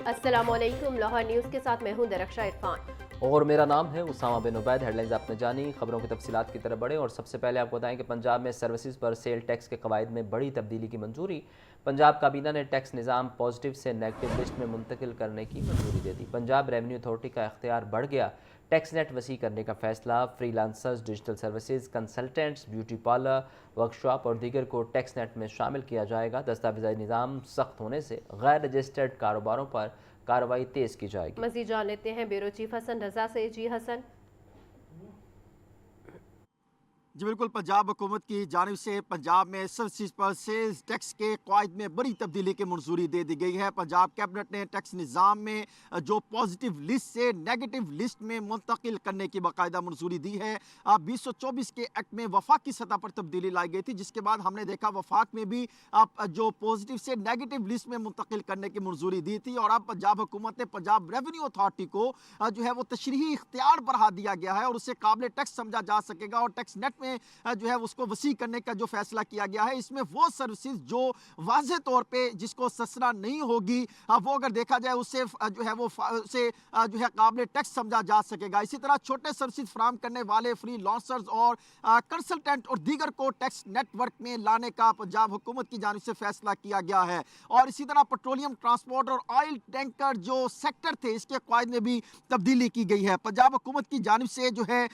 अस्सलाम वालेकुम। लाहौर न्यूज़ के साथ मैं हूं दरख्शा इरफान। और मेरा नाम है उसामा बिन उबैद। हेडलाइंस आपने जानी, खबरों की तफसीलात की तरफ बढ़े और सबसे पहले आपको बताएं कि पंजाब में सर्विसेज पर सेल टैक्स के कवायद में बड़ी तब्दीली की मंजूरी। पंजाब काबीना ने टैक्स निज़ाम पॉजिटिव से नेगेटिव लिस्ट में मुंतकिल करने की मंजूरी दे दी। पंजाब रेवेन्यू अथॉरिटी का इख्तियार बढ़ गया। टैक्स नेट वसी करने का फैसला। Freelancers, digital services, consultants, beauty parlour, workshop और दीगर को टैक्स नेट में शामिल किया जाएगा। दस्तावेज़ी निज़ाम सख्त होने से गैर रजिस्टर्ड कारोबारों पर कार्रवाई तेज़ की जाएगी। मज़ीद जान लेते हैं ब्यूरो चीफ हसन रजा से। जी हसन। जी बिल्कुल, पंजाब हुकूमत की जानिब से पंजाब में सर्विसेज पर सेल्स टैक्स के क़वाइद में बड़ी तब्दीली की मंजूरी दे दी गई है। पंजाब कैबिनेट ने टैक्स निज़ाम में जो पॉजिटिव लिस्ट से नेगेटिव लिस्ट में मुंतकिल करने की बाकायदा मंजूरी दी है। 2024 के एक्ट में वफाकी सतह पर तब्दीली लाई गई थी, जिसके बाद हमने देखा वफाक में भी जो पॉजिटिव से नेगेटिव लिस्ट में मुंतकिल करने की मंजूरी दी थी। और अब पंजाब हुकूमत ने पंजाब रेवेन्यू अथॉरिटी को जो है वो तशरीही इख्तियार बढ़ा दिया गया है और उसे काबिल टैक्स समझा जा सकेगा और टैक्स नेट में जो है उसको वसी करने का जो फैसला किया गया है, इसमें वो सर्विसेज जो वाज़े तौर पे जिसको ससरा नहीं होगी वो अगर देखा जाए उससे जो है वो उसे जो है काबिल टैक्स समझा जा सकेगा। इसी तरह छोटे सर्विसेज फराहम करने वाले फ्री लॉन्सर्स और कंसल्टेंट और दीगर को टैक्स नेटवर्क में लाने का पंजाब हुकूमत की जानिब से फैसला किया गया है। और इसी तरह पेट्रोलियम, ट्रांसपोर्ट और ऑयल टैंकर जो सेक्टर थे, इसके क़वाइद में भी तब्दीली की गई है। पंजाब हुकूमत की जानिब से जो है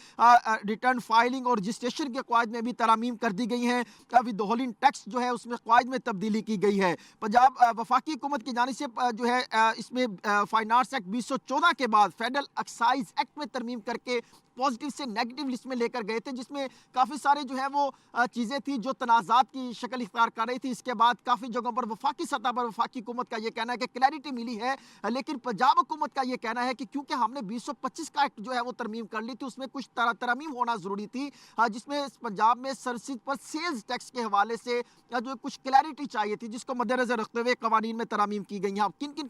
रिटर्न फाइलिंग और रजिस्ट्रेशन के क़वाइद में भी तरामीम कर दी गई हैं। विदहोल्डिंग टैक्स जो है उसमें क़वाइद में तब्दीली की गई है। पंजाब वफाकी हुकूमत की जानिब से जो है इसमें फाइनेंस एक्ट 2014 के बाद फेडरल एक्साइज एक्ट में तरमीम करके पॉजिटिव से नेगेटिव लिस्ट में लेकर गए थे, जिसमें काफ़ी सारे जो है वो चीज़ें थी जो तनाज़ात की शक्ल इख्तियार कर रही थी। इसके बाद काफ़ी जगहों पर वफाकी सतह पर वफाकी हुकूमत का ये कहना है कि क्लैरिटी मिली है, लेकिन पंजाब हुकूमत का ये कहना है कि क्योंकि हमने 2025 का एक्ट जो है वो तरमीम कर ली थी, उसमें कुछ तरमीम होना ज़रूरी थी, जिसमें पंजाब में सर्विसेज पर सेल्स टैक्स के हवाले से जो कुछ क्लैरिटी चाहिए थी, जिसको मद्देनजर रखते हुए कवानीन में तरामीम की गई हैं। किन किन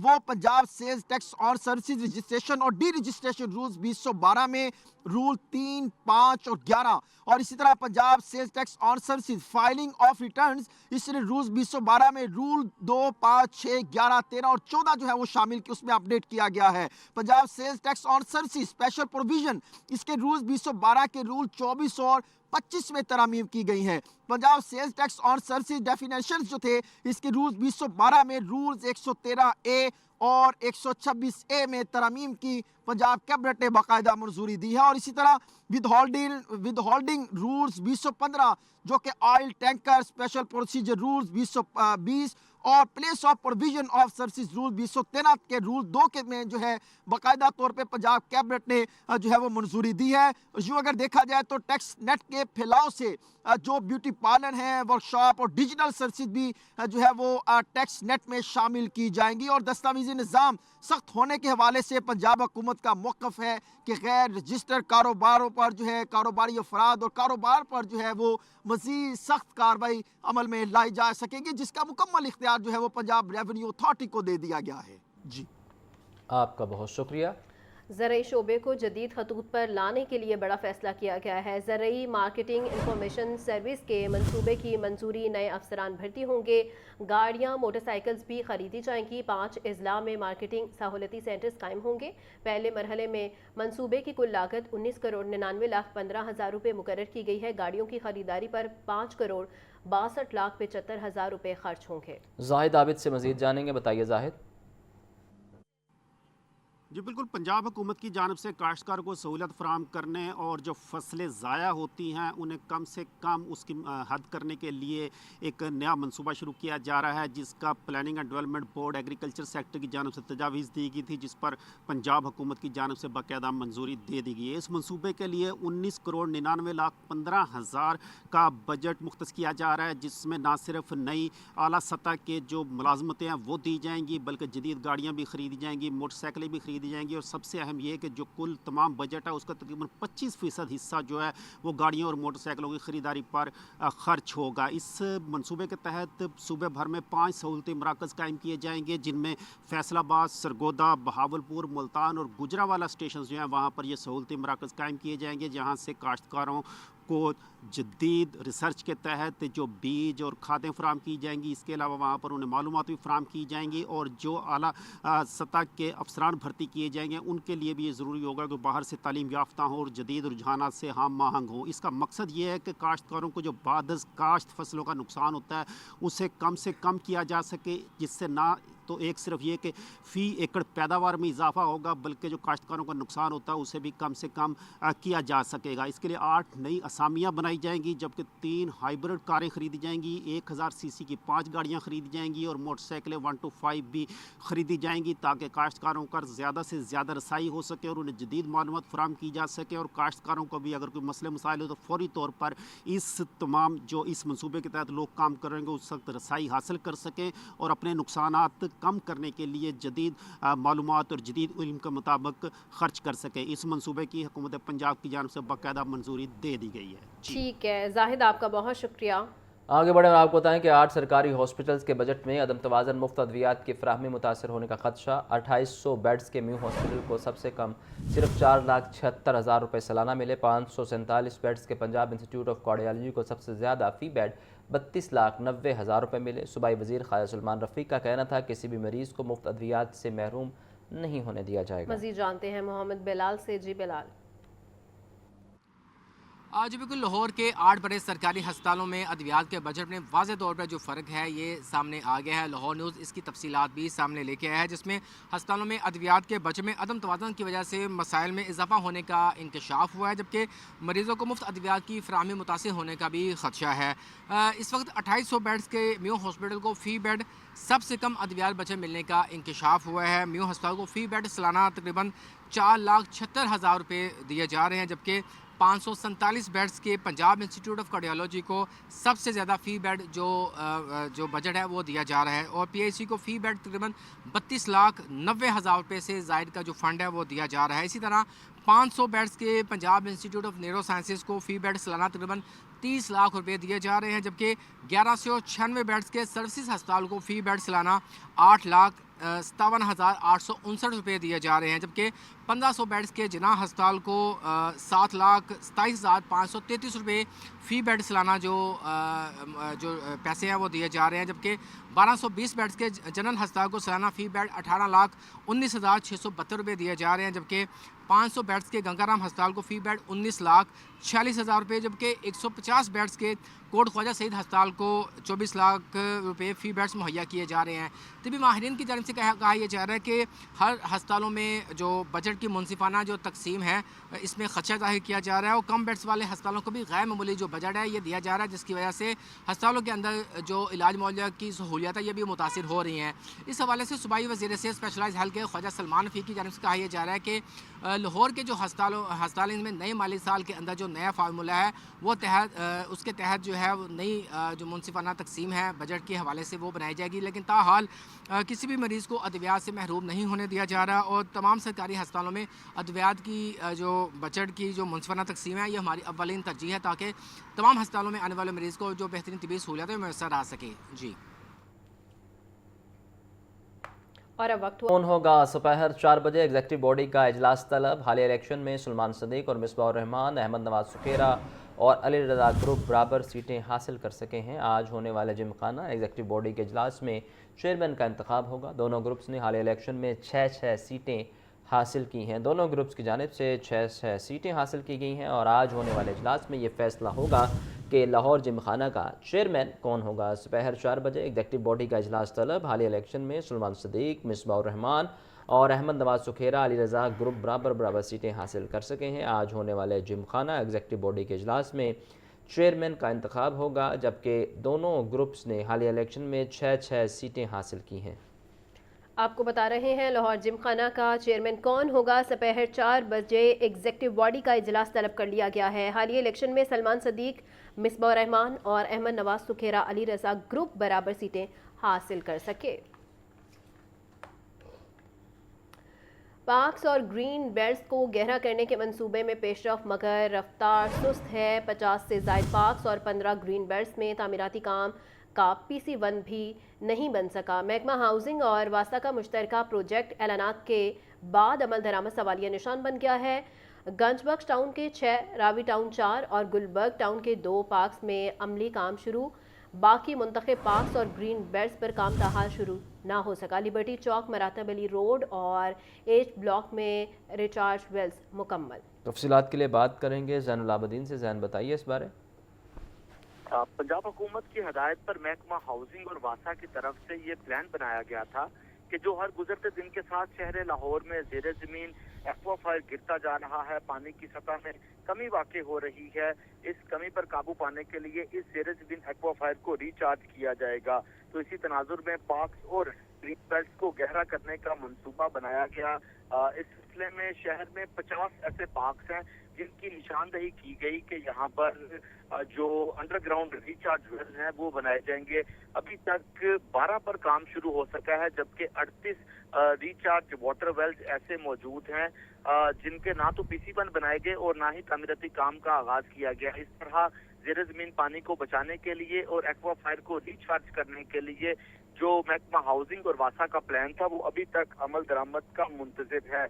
वो पंजाब सेल्स टैक्स और सर्विसेज रजिस्ट्रेशन और डी रजिस्ट्रेशन रूल्स 2012 में रूल 3, 5 और 11 और इसी तरह Punjab sales tax on services filing of returns, इसलिए रूल्स 2012 में रूल 2, 5, 6, 11, 13 और 14 जो है वो शामिल उसमें अपडेट किया गया है। Punjab sales tax on services special provision, इसके रूल्स 2012 के रूल 24 और 25 में तरामीम की गई हैं। Punjab sales tax on services definitions जो थे, इसके रूल्स 2012 में रूल्स 113A और 126A में तरामीम की पंजाब कैबिनेट ने बाकायदा मंजूरी दी है। और इसी तरह विदहोल्डिंग रूल्स 2015 जो कि oil tanker special procedure rules 2020 और place of provision of services rule 2013 के रूल 2 के में जो है बाकायदा तौर पे पंजाब कैबिनेट ने जो है वो मंजूरी दी है। यूँ अगर देखा जाए तो टैक्स नेट के फैलाव से जो ब्यूटी पार्लर हैं, वर्कशॉप और डिजिटल सर्विसेज भी जो है वो टैक्स नेट में शामिल की जाएंगी। और दस्तावेजी निज़ाम सख्त होने के हवाले से पंजाब हुकूमत का मौक़िफ़ है कि गैर रजिस्टर्ड कारोबारों पर जो है कारोबारी अफराद और कारोबार पर जो है वो मज़ीद सख्त कार्रवाई अमल में लाई जा सकेगी, जिसका मुकम्मल इख्तियार जो है वो पंजाब रेवेन्यू अथॉरिटी को दे दिया गया है। जी, आपका बहुत शुक्रिया। ज़रई शोबे को जदीद खतूत पर लाने के लिए बड़ा फैसला किया गया है। ज़रई मार्केटिंग इंफॉर्मेशन सर्विस के मंसूबे की मंजूरी, नए अफसरान भर्ती होंगे, गाड़ियाँ मोटरसाइकिल्स भी खरीदी जाएंगी। 5 अजला में मार्केटिंग सहूलती सेंटर्स कायम होंगे। पहले मरहले में मंसूबे की कुल लागत 19 करोड़ 99,15,000 रुपये मुकर्रर की गई है। गाड़ियों की खरीदारी पर 5 करोड़ 62,75,000 रुपये खर्च होंगे। जाहिद आबिद से मज़ीद जानेंगे, बताइए जाहिद। जी बिल्कुल, पंजाब हुकूमत की जानब से काश्तकार को सहूलत फराहम करने और जो फसलें ज़ाया होती हैं उन्हें कम से कम उसकी हद करने के लिए एक नया मंसूबा शुरू किया जा रहा है, जिसका planning and development board agriculture sector की जानब से तजावीज़ दी गई थी, जिस पर पंजाब हुकूमत की जानब से बाकायदा मंजूरी दे दी गई है। इस मनसूबे के लिए 19 करोड़ 99,15,000 का बजट मुख्तस किया जा रहा है, जिसमें ना सिर्फ नई आला सतह के जो मुलाजमतें हैं वो दी जाएंगी, बल्कि जदीद गाड़ियाँ भी ख़रीदी जाएंगी, मोटरसाइकिलें भी खरीदी जाएंगी। और सबसे अहम ये है कि जो कुल तमाम बजट है उसका तकरीबन 25% हिस्सा जो है वो गाड़ियों और मोटरसाइकिलों की ख़रीदारी पर ख़र्च होगा। इस मंसूबे के तहत सूबे भर में 5 सहूलती मराकज़ कायम किए जाएंगे, जिनमें फैसलाबाद, सरगोदा, बहावलपुर, मुल्तान और गुजरावाला स्टेशन जो हैं वहाँ पर ये सहूलती मराकज़ कायम किए जाएंगे, जहाँ से काश्तकारों को जदीद रिसर्च के तहत जो बीज और खादें फराम की जाएंगी, इसके अलावा वहाँ पर उन्हें मालूमात भी फराम की जाएंगी, और जो आला सतह के अफसरान भर्ती किए जाएंगे उनके लिए भी ये ज़रूरी होगा कि बाहर से तालीम याफ्ता हों और जदीद रुझानात से हम आहंग हों। इसका मकसद ये है कि काश्तकारों को जो बादस काश्त फसलों का नुकसान होता है उसे कम से कम किया जा सके, जिससे ना तो एक सिर्फ ये कि फ़ी एकड़ पैदावार में इजाफा होगा, बल्कि जो काश्तकारों का नुकसान होता है उसे भी कम से कम किया जा सकेगा। इसके लिए 8 नई असामियाँ बनाई जाएंगी, जबकि 3 हाइब्रिड कारें खरीदी जाएंगी, 1000 सीसी की 5 गाड़ियाँ खरीदी जाएंगी और मोटरसाइकिलें 1 to 5 भी खरीदी जाएंगी, ताकि काश्तकारों का ज़्यादा से ज़्यादा रसाई हो सके और उन्हें जदीद मालूमात फराम की जा सके, और काश्तकारों को भी अगर कोई मसले मसाइल हो तो फौरी तौर पर इस तमाम जो इस मनसूबे के तहत लोग काम करेंगे उस वक्त रसाई हासिल कर सकें और अपने नुकसानात कम करने के लिए जदीद मालूमात और जदीद इल्म के मुताबिक खर्च कर सकें। इस मनसूबे की हुकूमत पंजाब की जानिब से बाकायदा मंजूरी दे दी गई है। ठीक है जाहिद, आपका बहुत शुक्रिया। आगे बढ़े और आपको बताएं कि 8 सरकारी हॉस्पिटल्स के बजट में अदम तवाज़न मुफ्त अद्वियात की फराहमी मुतासर होने का खदशा। 2800 बेड्स के म्यू हॉस्पिटल को सबसे कम सिर्फ 4,76,000 रुपये सालाना मिले। 547 बेड्स के पंजाब इंस्टीट्यूट ऑफ कार्डियोलॉजी को सबसे ज़्यादा फ़ी बेड 32,90,000 रुपये मिले। सूबाई वज़ीर ख्वाजा सलमान रफ़ीक का कहना था किसी भी मरीज़ को मुफ्त अद्वियात से महरूम नहीं होने दिया जाएगा। मज़ीद जानते हैं मोहम्मद बिलाल से। जी बिलाल। आज बिल्कुल लाहौर के 8 बड़े सरकारी अस्पतालों में अद्वियात के बजट में वाज़ेह तौर पर जो फ़र्क है ये सामने आ गया है। लाहौर न्यूज़ इसकी तफसीलात भी सामने लेके आया है, जिसमें अस्पतालों में अद्वियात के बजट में अदम तवाज़ुन की वजह से मसाइल में इजाफा होने का इंकशाफ हुआ है, जबकि मरीज़ों को मुफ्त अद्वियात की फराहमी मुतासिर होने का भी खदशा है। इस वक्त 2800 बेड्स के म्यू हॉस्पिटल को फ़ी बेड सबसे कम अद्वियात बचत मिलने का इंकशाफ हुआ है। म्यू हस्पताल को फ़ी बेड सालाना तकरीबन 4,76,000 रुपये दिए जा रहे हैं, जबकि 547 बेड्स के पंजाब इंस्टीट्यूट ऑफ कार्डियोलॉजी को सबसे ज़्यादा फ़ी बेड जो बजट है वो दिया जा रहा है, और PIC को फ़ी बेड तकरीबन 32,90,000 रुपये से ज़ायद का जो फ़ंड है वो दिया जा रहा है। इसी तरह 500 बेड्स के Punjab institute of neuro sciences को फ़ी बेड सालाना तकरीबन 30 लाख रुपये दिए जा रहे हैं, जबकि 1196 बेड्स के सर्विसेज अस्पताल को फ़ी बेड सालाना 8,57,859 रुपये दिए जा रहे हैं, जबकि 1500 बेड्स के जिना अस्पताल को 7,27,533 रुपये फ़ी बेड सालाना जो पैसे हैं वो दिए जा रहे हैं, जबकि 1220 बेड्स के जनरल अस्पताल को सालाना फ़ी बेड 18,19,672 रुपये दिए जा रहे हैं, जबकि 500 बेड्स के गंगाराम अस्पताल को फ़ी बेड 19,46,000 रुपये, जबकि 150 बेड्स के कोट ख्वाजा सईद अस्पताल को 24 लाख रुपये फ़ी बेड्स मुहैया किए जा रहे हैं। तभी माहिरीन की जानिब से कहा यह जा रहा है कि हर अस्पतालों में जो बजट की मुनसिफाना जो तकसीम है इसमें खदशा ज़ाहिर किया जा रहा है, और कम बेड्स वाले अस्पतालों को भी गैर मामूली जो बजट है ये दिया जा रहा है, जिसकी वजह से अस्पतालों के अंदर जो इलाज मुआवजा की सहूलियत है ये भी मुतासिर हो रही हैं। इस हवाले से सूबाई वज़ीर सेहत स्पेशलाइज हेल्थ के ख्वाजा सलमान रफ़ीक की जानिब से कहा यह जा रहा है कि लाहौर के जो अस्पताल इनमें नए माली साल के अंदर जो नया फार्मूला है वो उसके तहत जो है नई जो मुनसिफाना तकसीम है बजट के हवाले से वो बनाई जाएगी, लेकिन ताहाल किसी भी मरीज़ को अद्वियात से महरूम नहीं होने दिया जा रहा, और तमाम सरकारी अस्पतालों में अद्वियात की जो बजट की जो मुनसिफाना तकसीम है ये हमारी अव्वलीन तरजीह है, ताकि तमाम अस्पतालों में आने वाले मरीज़ को जो बेहतरीन तिबी सहूलियतें मैसर आ सके। जी और अब वक्त कौन होगा दोपहर 4 बजे एग्जेक्टिव बॉडी का इजलास तलब। हालिया इलेक्शन में सुलेमान सदीक और मिसबाह रहमान, अहमद नवाज सुखेरा और अली रज़ा ग्रुप बराबर सीटें हासिल कर सके हैं। आज होने वाले जिमखाना एग्जेक्टिव बॉडी के इजलास में चेयरमैन का इंतखाब होगा। दोनों ग्रुप्स ने हालिया इलेक्शन में 6 सीटें हासिल की हैं। दोनों ग्रुप्स की जानिब से 6 सीटें हासिल की गई हैं, और आज होने वाले इजलास में ये फैसला होगा कि लाहौर जिमखाना का चेयरमैन कौन होगा। दोपहर 4 बजे एग्जेक्टिव बॉडी का इजलास तलब। हालिया इलेक्शन में सुलेमान सदीक, मिसबाह रहमान और अहमद नवाज सुखेरा, अली रज़ा ग्रुप बराबर सीटें हासिल कर सके हैं। आज होने वाले जिमखाना एग्जेक्टिव बॉडी के इजलास में चेयरमैन का इंतखाब होगा, जबकि दोनों ग्रुप्स ने हालिया इलेक्शन में 6 सीटें हासिल की हैं। आपको बता रहे हैं लाहौर जिमखाना का चेयरमैन कौन होगा। दोपहर 4 बजे एग्जेक्टिव बॉडी का इजलास तलब कर लिया गया है। हालिया इलेक्शन में सलमान सदीक, मिसबाह रहमान और अहमद नवाज सुखेरा, अली रज़ा ग्रुप बराबर सीटें हासिल कर सके। पार्क्स और ग्रीन बेल्ट्स को गहरा करने के मंसूबे में पेशरफ मगर रफ्तार सुस्त है। 50 से ज़ायद पार्क्स और 15 ग्रीन बेल्ट्स में तामीराती काम का PC1 भी नहीं बन सका। महकमा हाउसिंग और वास्ता का मुश्तरका प्रोजेक्ट ऐलानात के बाद अमल दरामद सवालिया निशान बन गया है। गंजबख्श टाउन के 6, रावी टाउन 4 और गुलबर्ग टाउन के 2 पार्क्स में अमली काम शुरू। बाकी मुंतखब पार्क्स और ग्रीन बेल्ट्स पर काम ताहाल शुरू ना हो सका। लिबर्टी चौक, मरातब अली रोड और एच ब्लॉक में रिचार्ज वेल्स मुकम्मल। तफसीलात के लिए बात करेंगे ज़ैनुल आबदीन से। ज़ैन, बताइए इस बारे। पंजाब हुकूमत की हदायत पर महकमा हाउसिंग और वासा की तरफ से ये प्लान बनाया गया था कि जो हर गुजरते दिन के साथ शहर लाहौर में ज़ेरे ज़मीन एक्वाफायर गिरता जा रहा है, पानी की सतह में कमी वाक़ हो रही है, इस कमी पर काबू पाने के लिए इस ज़ेरे ज़मीन एक्वाफायर को रिचार्ज किया जाएगा। तो इसी तनाजुर में पार्क्स और ग्रीन बेल्ट्स को गहरा करने का मंसूबा बनाया गया। इस सिलसिले में शहर में 50 ऐसे पार्क्स हैं जिनकी निशानदही की गई कि यहाँ पर जो अंडरग्राउंड रिचार्ज वेल हैं वो बनाए जाएंगे। अभी तक 12 पर काम शुरू हो सका है, जबकि 38 रिचार्ज वाटर वेल्स ऐसे मौजूद हैं जिनके ना तो पीसी1 बनाए गए और ना ही तामीराती काम का आगाज किया गया। इस तरह ज़ेरे ज़मीन पानी को बचाने के लिए और एक्वाफायर को रिचार्ज करने के लिए जो महकमा हाउसिंग और वासा का प्लान था वो अभी तक अमल दरामद का मुंतज़िर है।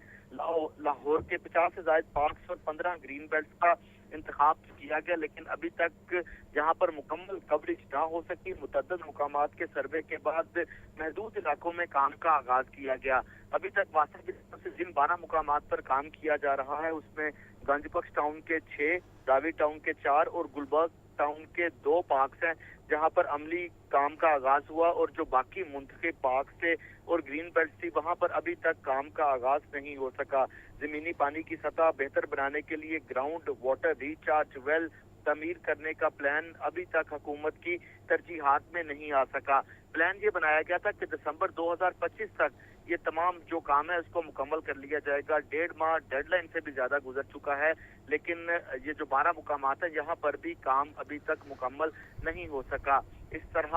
लाहौर के 50 से ज़ायद पार्क्स और 15 ग्रीन बेल्ट्स का इंतखाब किया गया, लेकिन अभी तक जहां पर मुकम्मल कवरेज ना हो सकी, मुतअद्दिद मुकामात के सर्वे के बाद महदूद इलाकों में काम का आगाज किया गया। अभी तक वासा की तरफ से जिन 12 मुकामात पर काम किया जा रहा है उसमें गंजबख्श टाउन के 6, रावी टाउन के 4 और गुलबर्ग टाउन के 2 पार्क्स हैं जहां पर अमली काम का आगाज हुआ, और जो बाकी मुंतखब पार्क्स थे और ग्रीन बेल्ट थी वहां पर अभी तक काम का आगाज नहीं हो सका। जमीनी पानी की सतह बेहतर बनाने के लिए ग्राउंड वाटर रिचार्ज वेल तमीर करने का प्लान अभी तक हुकूमत की तरजीहात में नहीं आ सका। प्लान ये बनाया गया था कि दिसंबर 2025 तक ये तमाम जो काम है उसको मुकम्मल कर लिया जाएगा। 1.5 माह डेडलाइन से भी ज्यादा गुजर चुका है, लेकिन ये जो 12 मुकामात है यहाँ पर भी काम अभी तक मुकम्मल नहीं हो सका। इस तरह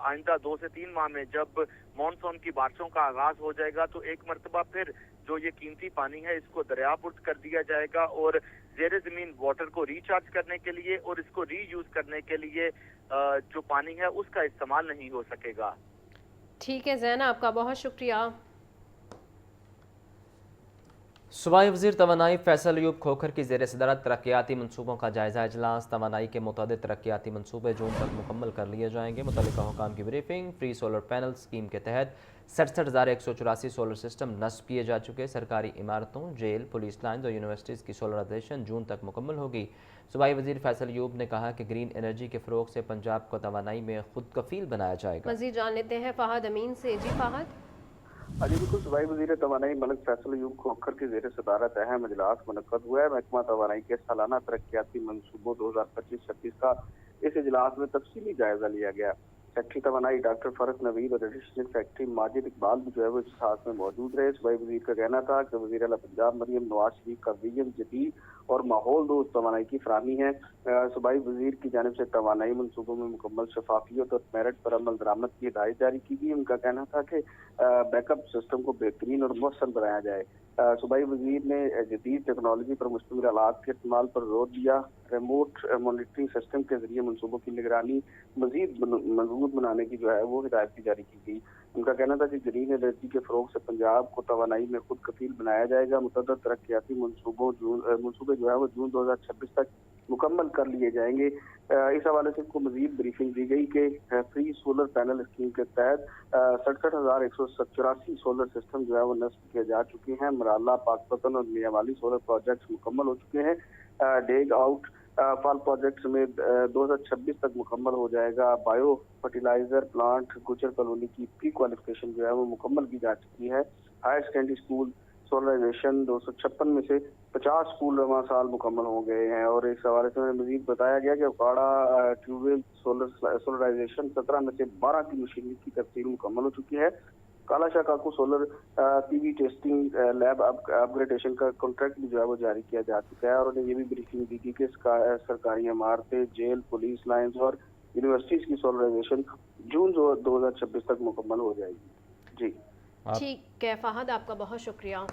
आइंदा 2 से 3 माह में जब मानसून की बारिशों का आगाज हो जाएगा तो एक मरतबा फिर जो ये कीमती पानी है इसको दरियापुर्द कर दिया जाएगा और ज़ेरे ज़मीन वाटर को रिचार्ज करने के लिए और इसको रीयूज करने के लिए जो पानी है उसका इस्तेमाल नहीं हो सकेगा। ठीक है ज़ैन, आपका बहुत शुक्रिया। सूबाई वज़ीर तवानाई फैसल अयूब खोखर की ज़ेर सदारत तरक्याती मनसूबों का जायज़ा इजलास। तवानाई के मुतअद्दिद तरक्याती मनसूबे जून तक मुकम्मल कर लिए जाएंगे। मुतल्लिका हुकाम की briefing. Free solar panel scheme के तहत 67,184 सोलर सिस्टम नस्ब किए जा चुके। सरकारी इमारतों, जेल, पुलिस लाइन्स और यूनिवर्सिटीज़ की सोलराइजेशन जून तक मुकम्मल होगी। सूबाई वज़ीर फैसल अयूब ने कहा कि ग्रीन एनर्जी के फ़रोग़ से पंजाब को तवानाई में खुद कफ़ील बनाया जाएगा। मज़ीद जान लेते हैं फ़हद अमीन से। जी फ़हद। जी बिल्कुल, सूबाई वज़ीर तवानाई मलिक फैसल अयूब खोखर की ज़ेर सदारत अहम इजलास मुनक़्क़द हुआ है। महकमा तवानाई के सालाना तरक्याती मनसूबों 2025-26 का इस इजलास में तफसीली जायजा लिया गया। सेक्रेटरी तवानाई डॉक्टर फरक नवीद और एडिशनल सेक्रेटरी माजिद इकबाल भी जो है वो इस साथ में मौजूद रहे। सूबाई वज़ीर का कहना था कि वज़ीर आला पंजाब मरियम नवाज शरीफ का विजन जदीद और माहौल दोस्त तवानाई की फराहमी है। सूबाई वज़ीर की जानिब से तवानाई मनसूबों में मुकम्मल शफाफियत और मेरिट पर अमल दरामद की हिदायत जारी की गई। उनका कहना था कि बैकअप सिस्टम को बेहतरीन और मौसर बनाया जाए। सूबाई वज़ीर ने जदीद टेक्नोलॉजी पर मुश्तमिल आलात के इस्तेमाल पर जोर दिया। रिमोट मॉनिटरिंग सिस्टम के जरिए मनसूबों की निगरानी मजीद मजबूत बनाने की जो है वो हिदायत भी जारी की गई। उनका कहना था कि ग्रीन एनर्जी के फ़रोग़ से पंजाब को तवानाई में खुद कफील बनाया जाएगा। मुतअद्दिद तरक्याती मनसूबे जो है वो जून 2026 तक मुकम्मल कर लिए जाएंगे। इस हवाले से उनको मजीद ब्रीफिंग दी गई कि फ्री सोलर पैनल स्कीम के तहत 67,184 सोलर सिस्टम जो है वो नस्ब किए जा चुके हैं। मराला, पाकपतन और मियावाली सोलर प्रोजेक्ट मुकम्मल हो चुके हैं। डेग आउट फॉल प्रोजेक्ट में 2026 तक मुकम्मल हो जाएगा। बायो फर्टिलाइजर प्लांट गुजर कॉलोनी की प्री क्वालिफिकेशन जो है वो मुकम्मल की जा चुकी है। हायर सेकेंडरी स्कूल सोलराइजेशन 256 में से 50 स्कूल रवां साल मुकम्मल हो गए हैं। और इस हवाले से मजीद बताया गया कि उकाड़ा ट्यूबवेल सोलराइजेशन 17 में से 12 की मशीनरी की तफसील मुकम्मल हो चुकी है। Kala Shah Kaku solar PV testing lab upgradation का कॉन्ट्रैक्ट भी जो है वो जारी किया जा चुका है। और उन्हें ये भी ब्रीफिंग दी गई कि सरकारी इमारतें, जेल, पुलिस लाइन्स और यूनिवर्सिटीज की सोलराइजेशन जून 2026 तक मुकम्मल हो जाएगी। जी ठीक है फ़हद, आपका बहुत शुक्रिया।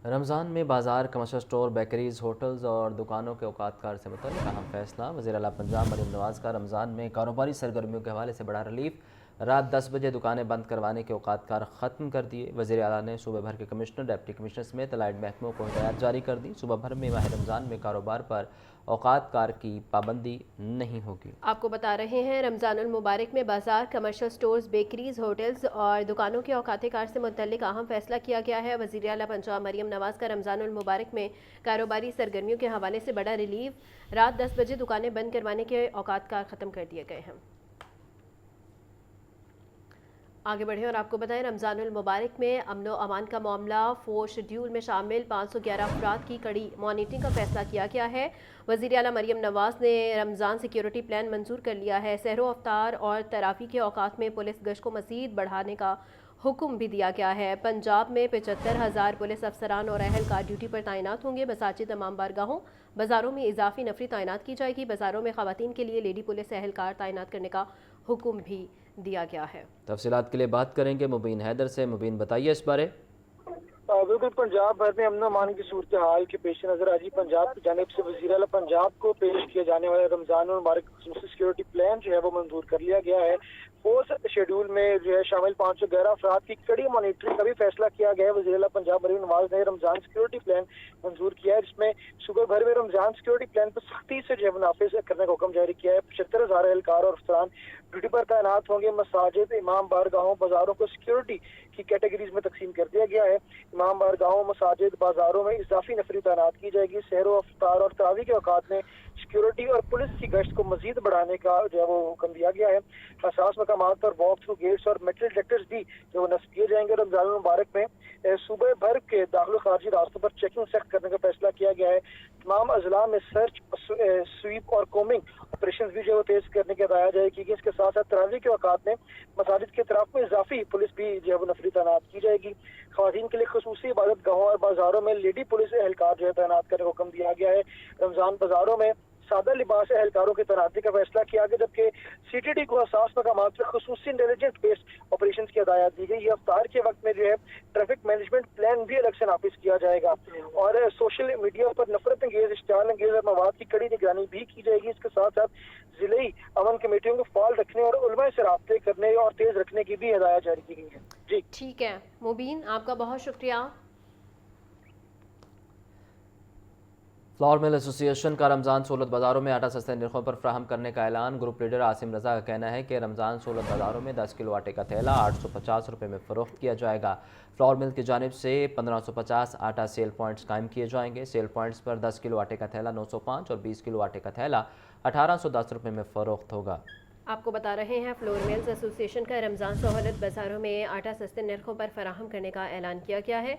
रमज़ान में बाज़ार, कमर्शियल स्टोर, बेकरीज, होटल्स और दुकानों के औकातकार से मुतल्लिक़ अहम फैसला। वज़ीर आला पंजाब मरियम नवाज़ का रमज़ान में कारोबारी सरगर्मियों के हवाले से बड़ा रिलीफ। رات 10 بجے دکانیں بند کروانے کے اوقات کار ختم کر دیے۔ وزیر اعلیٰ نے صوبہ بھر کے کمشنر، ڈپٹی کمشنر سمیت الائڈ محکموں کو ہدایات جاری کر دی۔ صوبہ بھر میں ماہ رمضان میں کاروبار پر اوقات کار کی پابندی نہیں ہوگی۔ آپ کو بتا رہے ہیں رمضان المبارک میں بازار، کمرشل سٹورز، بیکریز، ہوٹلز اور دکانوں کے اوقات کار سے متعلق اہم فیصلہ کیا گیا ہے۔ وزیر اعلیٰ پنجاب مریم نواز کا رمضان المبارک میں کاروباری سرگرمیوں کے حوالے سے بڑا ریلیف۔ رات 10 بجے دکانیں بند کروانے کے اوقات کار ختم کر دیے گئے ہیں۔ آگے بڑھیں اور آپ کو بتائیں رمضان المبارک میں امن و امان کا معاملہ 4 شیڈول میں شامل 511 افراد کی کڑی مانیٹرنگ کا فیصلہ کیا گیا ہے۔ وزیر اعلیٰ مریم نواز نے رمضان سیکیورٹی پلان منظور کر لیا ہے۔ سحر و افطار اور تراویح کے اوقات میں پولیس گشت کو مزید بڑھانے کا حکم بھی دیا گیا ہے۔ پنجاب میں 75,000 پولیس افسران اور اہلکار ڈیوٹی پر تعینات ہوں گے۔ مساجد، امام بارگاہوں، بازاروں میں اضافی نفری تعینات کی جائے گی۔ بازاروں میں خواتین کے لیے لیڈی پولیس اہلکار تعینات کرنے کا حکم بھی دیا گیا ہے۔ تفصیلات کے لیے بات کریں گے مبین حیدر سے۔ مبین بتائیے اس بارے۔ بالکل، پنجاب بھر میں امن و امان کی صورتحال کے پیش نظر آج پنجاب کی جانب سے وزیر اعلیٰ پنجاب کو پیش کیا جانے والا رمضان المبارک خصوصی سیکورٹی پلان جو ہے وہ منظور کر لیا گیا ہے۔ 4 شیڈول میں جو ہے شامل 511 افراد کی کڑی مانیٹرنگ کا بھی فیصلہ کیا گیا ہے۔ وزیر اعلیٰ پنجاب مریم نواز نے رمضان سیکورٹی پلان منظور کیا ہے، جس میں صوبہ بھر میں رمضان سیکورٹی پلان پر سختی سے جو ہے نافذ کرنے کا حکم جاری کیا ہے۔ 75,000 اہلکار اور افسران ڈیوٹی پر تعینات ہوں گے۔ مساجد، امام بارگاہوں، بازاروں کو سیکورٹی کی کیٹیگریز میں تقسیم کر دیا گیا ہے۔ امام بارگاہوں، مساجد، بازاروں میں اضافی نفری تعینات کی جائے گی۔ سحر و افطار اور تراویح کے اوقات میں سیکورٹی اور پولیس کی گشت کو مزید بڑھانے کا جو ہے وہ حکم دیا گیا ہے۔ حساس مقامات پر واک تھرو گیٹس اور میٹل ڈیٹیکٹرز بھی جو وہ نصب کیے جائیں گے۔ رمضان المبارک میں صوبہ بھر کے داخل و خارجی راستوں پر چیکنگ سخت کرنے کا فیصلہ کیا گیا ہے۔ تمام اضلاع میں سرچ، سویپ اور کومنگ آپریشنز بھی جو تیز کرنے کی ہدایت جاری کی گئی۔ اس کے ساتھ ساتھ تراویح کے اوقات میں مساجد کے اطراف میں اضافی پولیس بھی جو ہے وہ نفری تعینات کی جائے گی۔ خواتین کے لیے خصوصی عبادت گاہوں اور بازاروں میں لیڈی پولیس اہلکار جو ہے تعینات کرنے کا حکم دیا گیا ہے۔ رمضان بازاروں میں سادہ لباس اہلکاروں کی تعیناتی کا فیصلہ کیا گیا، جبکہ سی ٹی ڈی کو حساس مقامات پر خصوصی انٹیلیجنٹ بیسڈ آپریشنز کی ہدایت دی گئی۔ یہ افطار کے وقت میں جو ہے ٹریفک مینجمنٹ پلان بھی الگ سے نافذ کیا جائے گا اور سوشل میڈیا پر نفرت انگیز، اشتعال انگیز اور مواد کی کڑی نگرانی بھی کی جائے گی۔ اس کے ساتھ ساتھ ضلعی امن کمیٹیوں کو فعال رکھنے اور علماء سے رابطے کرنے اور تیز رکھنے کی بھی ہدایت جاری کی گئی ہے۔ جی ٹھیک ہے مبین، آپ کا بہت شکریہ۔ فلاور مل ایسوسی ایشن کا رمضان سہولت بازاروں میں آٹا سستے نرخوں پر فراہم کرنے کا اعلان۔ گروپ لیڈر عاصم رضا کا کہنا ہے کہ رمضان سہولت بازاروں میں 10 کلو آٹے کا تھیلا 850 روپے میں فروخت کیا جائے گا۔ فلاور مل کی جانب سے 1550 آٹا سیل پوائنٹس قائم کیے جائیں گے۔ سیل پوائنٹس پر 10 کلو آٹے کا تھیلا 905 اور 20 کلو آٹے کا تھیلا 1810 روپے میں فروخت ہوگا۔ آپ کو بتا رہے ہیں فلور ملز ایسوسی ایشن کا رمضان سہولت بازاروں میں آٹا سستے نرخوں پر فراہم کرنے کا اعلان کیا گیا ہے۔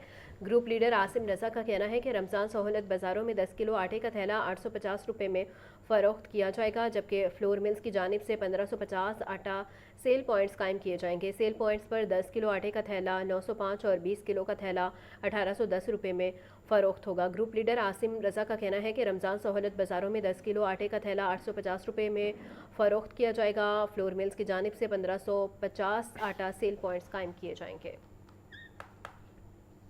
گروپ لیڈر عاصم رضا کا کہنا ہے کہ رمضان سہولت بازاروں میں 10 کلو آٹے کا تھیلا 850 روپے میں فروخت کیا جائے گا، جبکہ فلور ملز کی جانب سے 1550 آٹا سیل پوائنٹس قائم کیے جائیں گے۔ سیل پوائنٹس پر 10 کلو آٹے کا تھیلا 905 اور 20 کلو کا تھیلا 1810 روپے میں فروخت ہوگا۔ گروپ لیڈر عاصم رضا کا کہنا ہے کہ رمضان سہولت بازاروں میں 10 کلو آٹے کا تھیلا 850 روپے میں فروخت کیا جائے گا۔ فلور ملز کی جانب سے 1550 آٹا سیل پوائنٹس قائم کیے جائیں گے۔